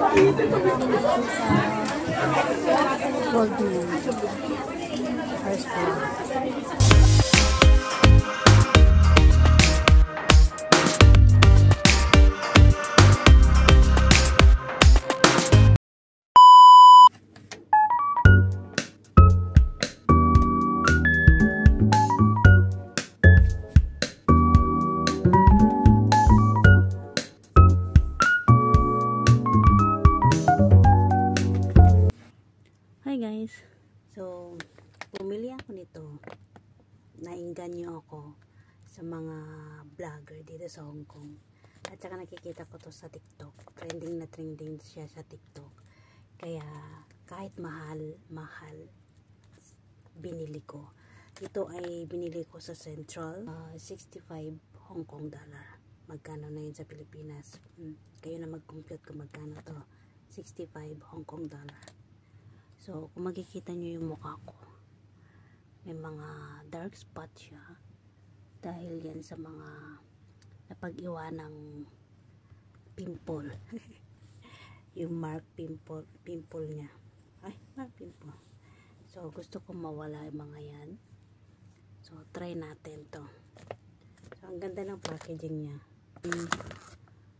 Gold moon. First floor. Guys, so bumili ako nito. Nainganyo ako sa mga vlogger dito sa Hong Kong, at saka nakikita ko to sa TikTok. Trending na trending siya sa TikTok, kaya kahit mahal binili ko. Ito ay binili ko sa Central, 65 Hong Kong dollar. Magkano na yun sa Pilipinas? Kayo na mag-compute kung magkano to. 65 Hong Kong dollar. So, kung makikita nyo yung mukha ko, may mga dark spot siya dahil yan sa mga napag-iwanang pimple. Yung mark pimple niya. Ay, mark pimple. So, gusto ko mawala yung mga yan. So, try natin to. So, ang ganda ng packaging niya.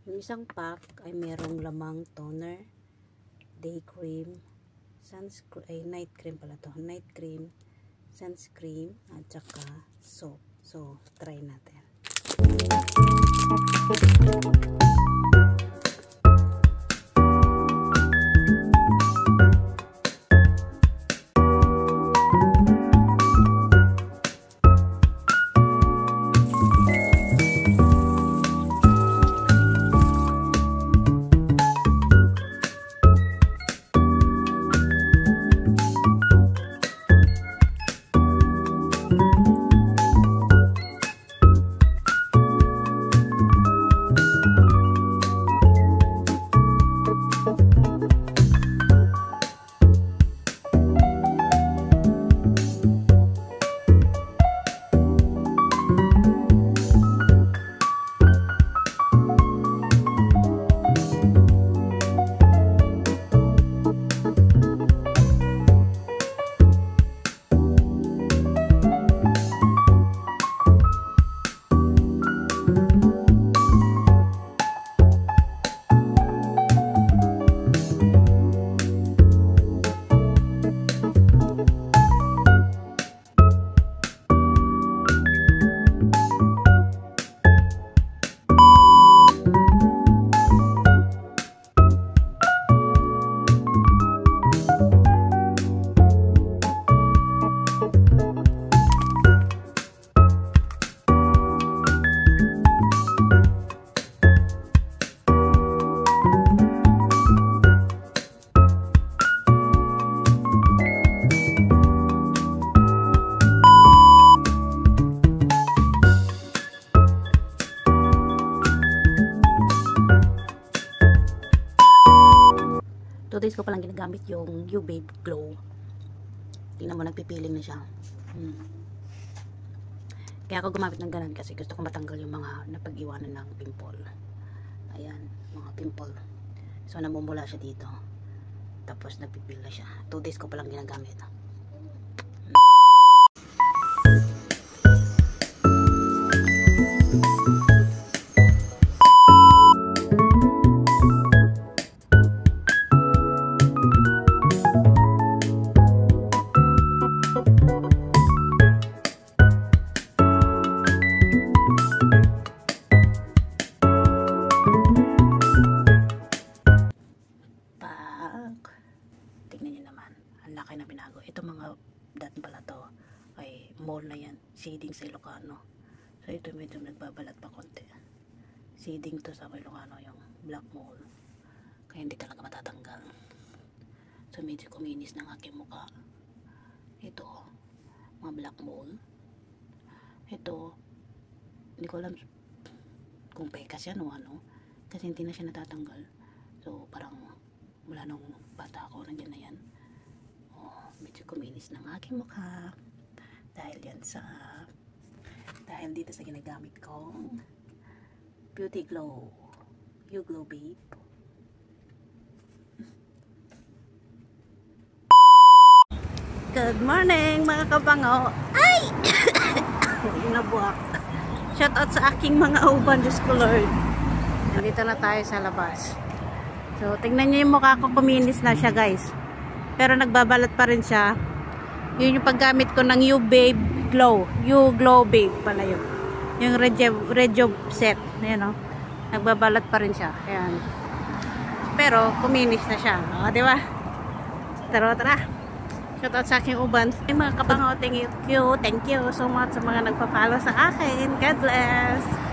Yung isang pack ay merong lamang toner, day cream, sunscreen, night cream pala to. Night cream, sunscreen, at saka soap. So, try natin. Days ko palang ginagamit yung U-Babe Glow. Tingnan mo, nagpipiling na siya. Kaya ako gumamit ng ganun kasi gusto ko matanggal yung mga napag-iwanan ng pimple. Ayan, mga pimple. So, namumula siya dito. Tapos, nagpipil na siya. 2 days ko palang ginagamit. Ito mga dati pala to ay mall na yan, shading sa Ilocano. So ito medyo nagbabalat pa konti. Shading to sa Ilocano, yung black mall, kaya hindi talaga matatanggal. So medyo kuminis ng aking mukha. Ito mga black mall. Ito hindi ko alam kung pekas yan o ano, kasi hindi na siya natatanggal. So parang mula nung bata ako nandiyan na yan. Medyo kuminis ng aking mukha dahil dito sa ginagamit kong Beauty Glow, U Glow Babe. Good morning mga kabango. Ay! Nabuak. Shout out sa aking mga uban, Diyos ko Lord. Nandito na tayo sa labas. So, tingnan nyo yung mukha ko, kuminis na siya guys. Pero nagbabalat pa rin siya. Yun yung paggamit ko ng U-Babe Glow. U-Glow Babe pala yun. Yung Rejo set. Ayan o. Nagbabalat pa rin siya. Ayan. Pero, kuminis na siya. O, diba? Tara. Shout out sa aking uban. Ay, mga kabango, thank you so much sa mga nagpa-follow sa akin. God bless!